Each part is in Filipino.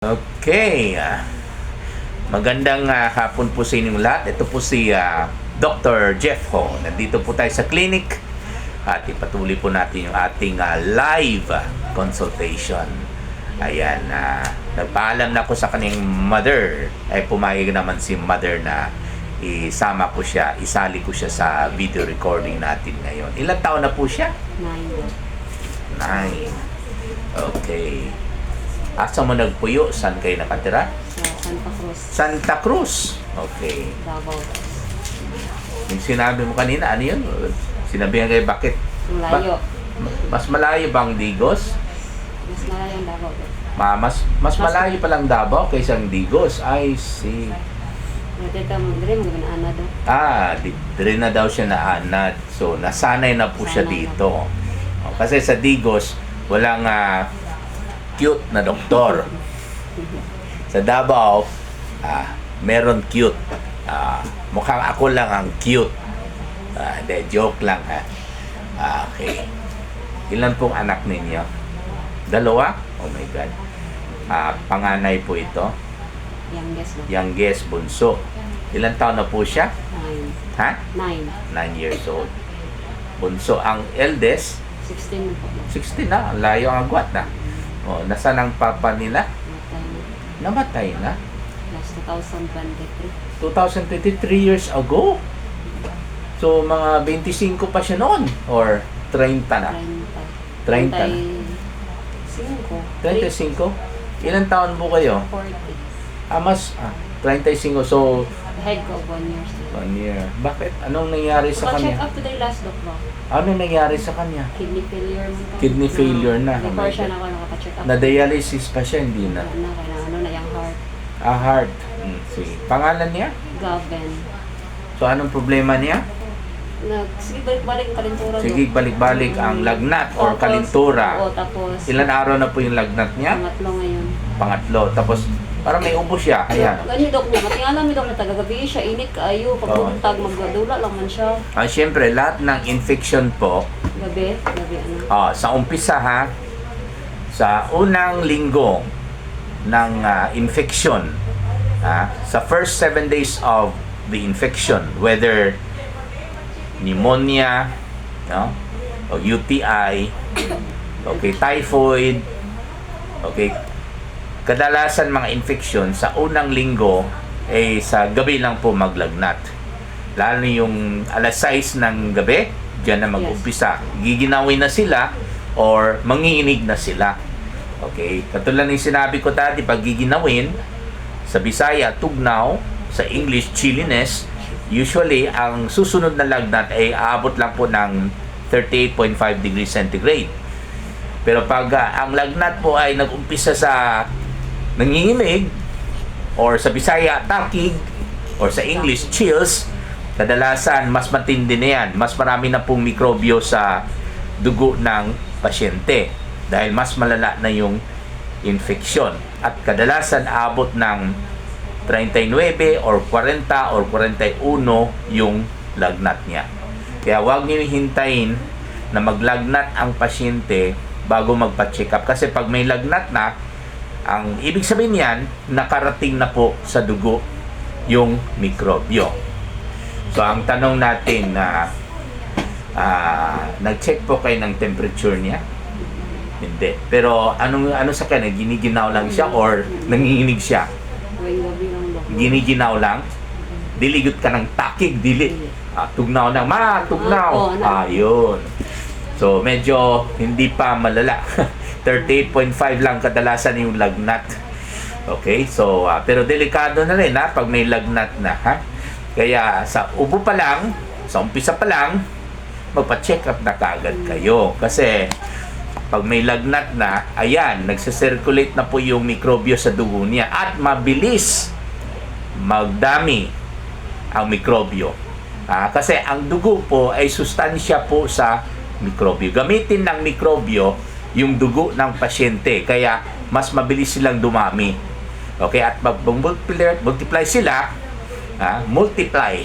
Okay, magandang hapon po sa inyong lahat. Ito po si Dr. Jeff Ho. Nandito po tayo sa clinic at ipatuloy po natin yung ating live consultation. Ayan, nagpaalam na ko sa kanyang mother. Ay pumayag naman si mother na isama ko siya, isali ko siya sa video recording natin ngayon. Ilang taon na po siya? 9. Okay. Asa mo nagpuyo? Saan kayo nakatira? Sa Santa Cruz, Santa Cruz. Okay. Davao. Yung sinabi mo kanina, ano yun? Sinabihan kayo bakit? Malayo. Mas malayo bang Digos? Mas malayo ang Davao. Mas malayo palang Davao kaysa ang Digos. I see. Dire mo ginaana do. Dire na daw siya naanad. So, nasanay na po siya Nasanay na. dito. Kasi sa Digos, walang cute na doktor. Sa Davao, meron cute. Mukhang ako lang ang cute. Hindi, joke lang ha. Okay. Ilan pong anak ninyo? 2? Oh my God. Panganay po ito. Youngest do. Youngest, bunso. Ilan taon na po siya? 9. Ha? 9. 9 years old. Bunso. Ang eldest, 16 na po. 16 na. Ang layo ang agwat na. Nasaan ang papa nila? Matay na. Namatay na. Last 2023. 2023 years ago. So, mga 25 pa siya noon. Or 30 na. 30 na. 35. 35? Ilan taon po kayo? 40. 35. So, Head ko 1 year still. 1 year. Bakit? Anong nangyari sa Check kanya? up today last doctor. Anong nangyari sa kanya? Kidney failure man to. Kidney failure na. Before siya na ako nakaka-check up. Na-dialysis pa siya, hindi na. Kaya ano na yung heart. Heart. Sige. Pangalan niya? Gaben. So, anong problema niya? Sige, balik-balik ang kalintura. Sige, balik-balik ang lagnat or Tapos, kalintura. Oo, tapos. Ilan araw na po yung lagnat niya? Pangatlo ngayon. Pangatlo. Tapos, parang may ubo siya. Ayan. Ganyan dok niya. Matingala mi dok na tagagabi siya. Init kaayo. Pagbuntag, magdula lang man siya. Siyempre, lahat ng infection po, Gabi ano. sa umpisa ha, sa unang linggo ng infection, sa first 7 days of the infection, whether pneumonia, no, o UTI, okay, typhoid, okay, kadalasan mga infection sa unang linggo sa gabi lang po maglagnat. Lalo yung alas 6 ng gabi, diyan na mag-umpisa. Giginawin na sila or manginginig na sila. Okay? Katulad ng sinabi ko dati, pag giginawin, sa Bisaya, tugnaw, sa English, chilliness, usually, ang susunod na lagnat ay aabot lang po ng 38.5 degrees centigrade. Pero pag ang lagnat po ay nag-umpisa sa nanginginig, or sa Bisaya, takig, or sa English, chills, kadalasan, mas matindi na yan. Mas marami na pong mikrobyo sa dugo ng pasyente dahil mas malala na yung infeksyon. At kadalasan, abot ng 39 or 40 or 41 yung lagnat niya. Kaya huwag niyo hintayin na maglagnat ang pasyente bago magpa-check up. Kasi pag may lagnat na, ang ibig sabihin yan, nakarating na po sa dugo yung mikrobyo. So, ang tanong natin na nag-check po kayo ng temperature niya? Hindi. Pero ano sa kanya? Giniginaw lang siya or nanginginig siya? Tuwing gabi lang dok. Giniginaw lang? Diligot ka ng takig, dili. Tugnaw ng tugnaw. Ayun. So, medyo hindi pa malala. 38.5 lang kadalasan yung lagnat. Okay? So, pero delikado na rin pag may lagnat na. Kaya sa ubo pa lang, sa umpisa pa lang, magpa-check up na kaagad kayo. Kasi pag may lagnat na, ayan, nagsa-circulate na po yung mikrobyo sa dugo niya at mabilis magdami ang mikrobyo. Kasi ang dugo po ay sustansya po sa mikrobyo. Gamitin ng mikrobyo yung dugo ng pasyente. Kaya mas mabilis silang dumami. Okay? At mag-multiply sila, multiply.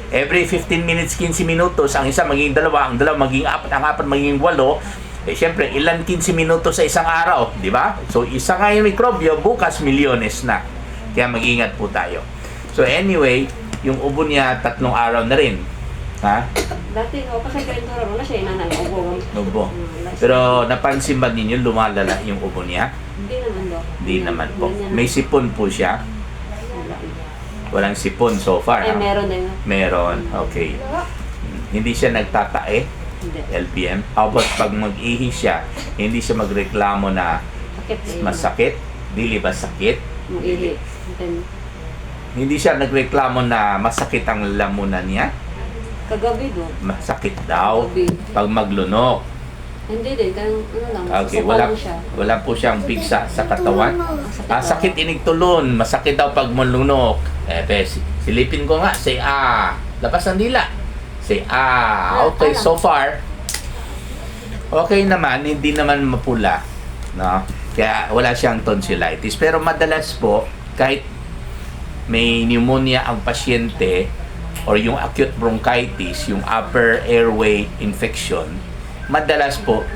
Every 15 minutes, 15 minutos, ang isa maging 2, ang 2 maging 4, ang 4 maging 8, Syempre, ilan 15 minuto sa isang araw, di ba? So, isa nga yung mikrobyo, bukas milyones na. Kaya mag-ingat po tayo. So, anyway, yung ubo niya, 3 araw na rin. Ha? Dati, kasi ganito rin na siya, inanay, ubo. Ubo. Pero, napansin ba ninyo, lumalala yung ubo niya? Hindi naman daw. Hindi naman po. Ganyan. May sipon po siya. Wala. Walang sipon so far. Ay, ha? meron din. Meron. Okay. Hindi siya nagtatae. Hindi. LPM. How about pag mag-ihi siya, hindi siya magreklamo na Sakit eh. masakit? Dili ba sakit? Mag-ihi. Then, Hindi siya nagreklamo na masakit ang lamunan niya? kagabi do. Masakit daw Kagabi. pag maglunok. Hindi din. Kaya ano lang. Okay, susuka wala, lang siya. wala po siyang bigsa sa katawan. Sakit inigtulon. Masakit daw pag malunok. Silipin ko nga. Say labas ang dila. Say okay, so far okay naman, hindi naman mapula, no? Kaya wala siyang tonsillitis. Pero madalas po, kahit may pneumonia ang pasyente or yung acute bronchitis, yung upper airway infection, madalas po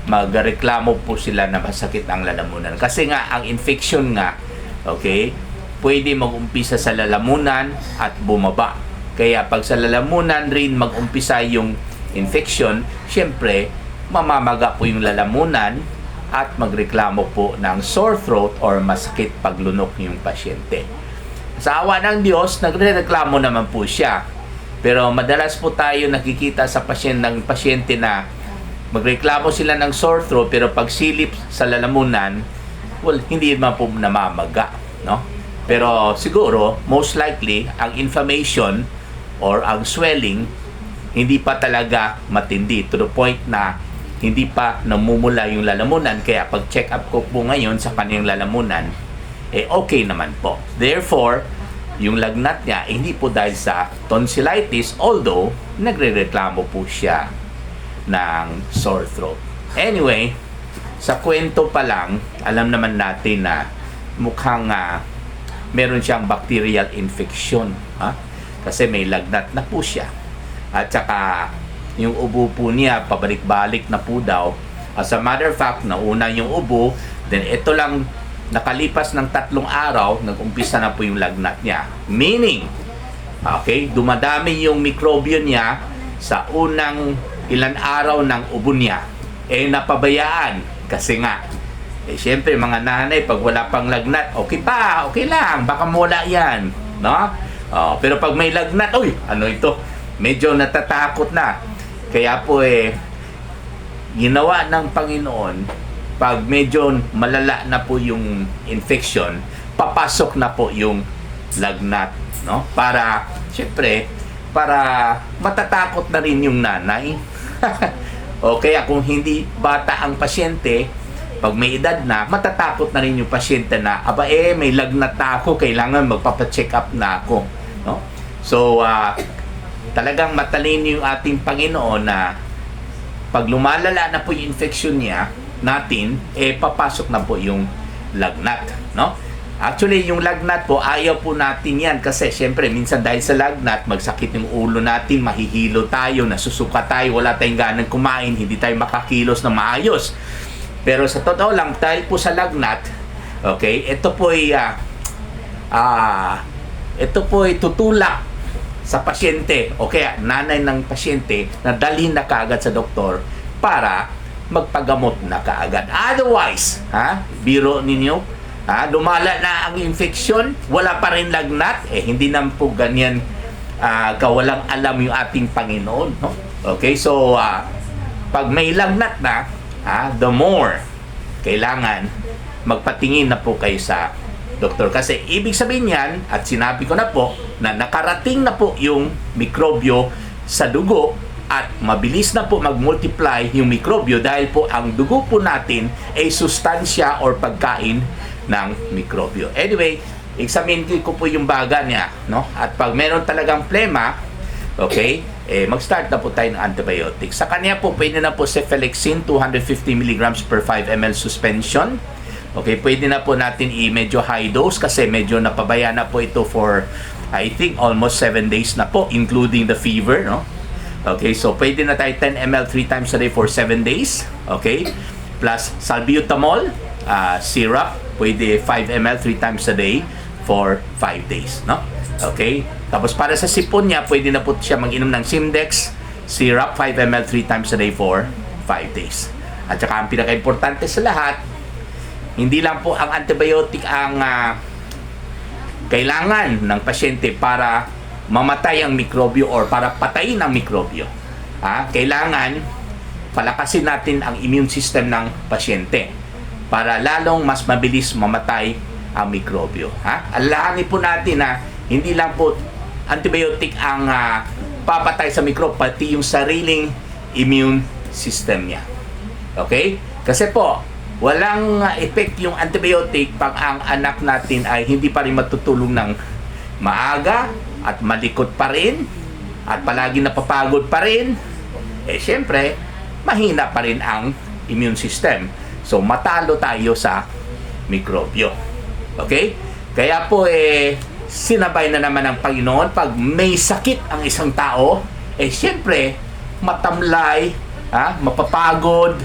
magreklamo po sila na masakit ang lalamunan. Kasi nga, ang infection nga, okay, pwede mag-umpisa sa lalamunan at bumaba. Kaya pag sa lalamunan rin mag-umpisa yung infection, syempre, mamamaga po yung lalamunan at magreklamo po ng sore throat or masakit paglunok yung pasyente. Sa awa ng Diyos, nagrereklamo naman po siya. Pero madalas po tayo nakikita sa pasyente na magreklamo sila ng sore throat pero pag silip sa lalamunan, well, hindi naman po namamaga, no? Pero siguro, most likely, ang inflammation or ang swelling, hindi pa talaga matindi to the point na hindi pa namumula yung lalamunan. Kaya pag check up ko po ngayon sa kanyang lalamunan, okay naman po. Therefore, yung lagnat niya, hindi po dahil sa tonsillitis, although nagrereklamo po siya ng sore throat. Anyway, sa kwento pa lang, alam naman natin na mukhang meron siyang bacterial infection. Kasi may lagnat na po siya. At saka, yung ubo po niya, pabalik-balik na po daw. As a matter of fact, nauna yung ubo, then ito lang, nakalipas ng 3 araw, nag-umpisa na po yung lagnat niya. Meaning, okay, dumadami yung mikrobyo niya sa unang ilan araw ng ubo niya. Napabayaan. Kasi nga, syempre, mga nanay, pag wala pang lagnat, okay lang, baka mawala yan. No? Pero pag may lagnat, ano ito? Medyo natatakot na. Kaya po ginawa ng Panginoon, pag medyo malala na po yung infection, papasok na po yung lagnat, no? Para, syempre, para matatakot na rin yung nanay. O kaya kung hindi bata ang pasyente, pag may edad na, matatakot na rin yung pasyente na, may lagnat na ako, kailangan magpapacheck up na ako, no? So, talagang matalino yung ating Panginoon na pag lumalala na po yung infection niya natin, papasok na po yung lagnat, no? Actually, yung lagnat po, ayaw po natin yan kasi syempre, minsan dahil sa lagnat, magsakit yung ulo natin, mahihilo tayo, nasusuka tayo, wala tayong ganang kumain, hindi tayo makakilos na maayos. Pero sa totoo lang, dahil po sa lagnat, okay, ito po ay tutulak sa pasyente o kaya nanay ng pasyente na dalhin na kaagad sa doktor para magpagamot na kaagad. Otherwise, biro ninyo, lumala na ang infection, wala pa rin lagnat, hindi naman po ganyan kawalang alam yung ating Panginoon, no? Okay, so pag may lagnat na, the more kailangan magpatingin na po kayo sa doktor. Kasi ibig sabihin yan, at sinabi ko na po, na nakarating na po yung mikrobyo sa dugo at mabilis na po mag-multiply yung mikrobyo dahil po ang dugo po natin ay sustansya or pagkain ng mikrobyo. Anyway, examine ko po yung baga niya, no? At pag meron talagang plema, okay, mag-start na po tayo ng antibiotics. Sa kanya po, pwede na po cefalexin 250 mg per 5 ml suspension. Okay, pwede na po natin medyo high dose kasi medyo napabaya na po ito for I think almost 7 days na po, including the fever, no? Okay, so pwede na tayo 10 ml 3 times a day for 7 days. Okay, plus salbutamol syrup, pwede 5 ml 3 times a day for 5 days, no? Okay, tapos para sa sipon niya, pwede na po siya mag-inom ng Simdex syrup 5 ml 3 times a day for 5 days. At saka ang pinaka-importante sa lahat, hindi lang po ang antibiotic ang kailangan ng pasyente para mamatay ang mikrobyo or para patayin ang mikrobyo. Kailangan palakasin natin ang immune system ng pasyente para lalong mas mabilis mamatay ang mikrobyo. Alalahanin po natin na hindi lang po antibiotic ang papatay sa mikrob, pati yung sariling immune system niya. Okay? Kasi po, walang effect yung antibiotic pag ang anak natin ay hindi pa rin matutulong ng maaga at malikot pa rin at palagi napapagod pa rin. Syempre, mahina pa rin ang immune system. So, matalo tayo sa mikrobyo. Okay? Kaya po, sinabay na naman ng Panginoon pag may sakit ang isang tao, syempre, matamlay, mapapagod,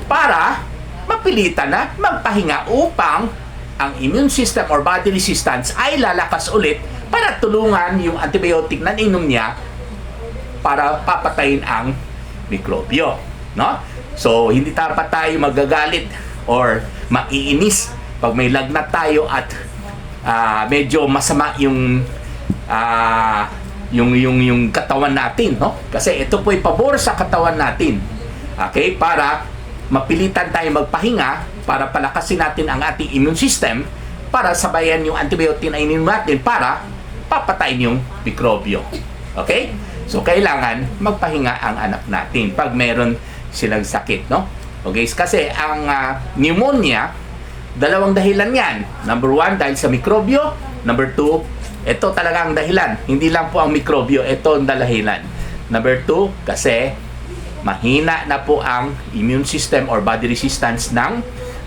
para mapilitan na magpahinga upang ang immune system or body resistance ay lalakas ulit para tulungan yung antibiotic na inom niya para papatayin ang mikrobyo, no? So, hindi dapat tayo magagalit or maiinis pag may lagnat tayo at medyo masama yung katawan natin, no? Kasi ito po ay pabor sa katawan natin. Okay? Para mapilitan tayo magpahinga para palakasin natin ang ating immune system para sabayan yung antibiotic na ininom natin para papatayin yung mikrobyo. Okay? So, kailangan magpahinga ang anak natin pag meron silang sakit, no? Okay? Kasi ang pneumonia, dalawang dahilan yan. Number 1, dahil sa mikrobyo. Number 2, ito talaga ang dahilan. Hindi lang po ang mikrobyo, ito ang dahilan. Number 2, kasi mahina na po ang immune system or body resistance ng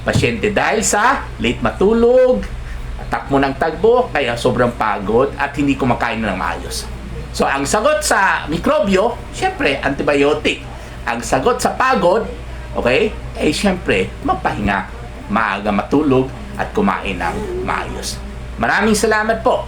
pasyente dahil sa late matulog, takbo ng tagbo, kaya sobrang pagod at hindi kumakain ng maayos. So, ang sagot sa mikrobyo, syempre, antibiotic. Ang sagot sa pagod, okay, syempre, magpahinga, maaga matulog at kumain ng maayos. Maraming salamat po.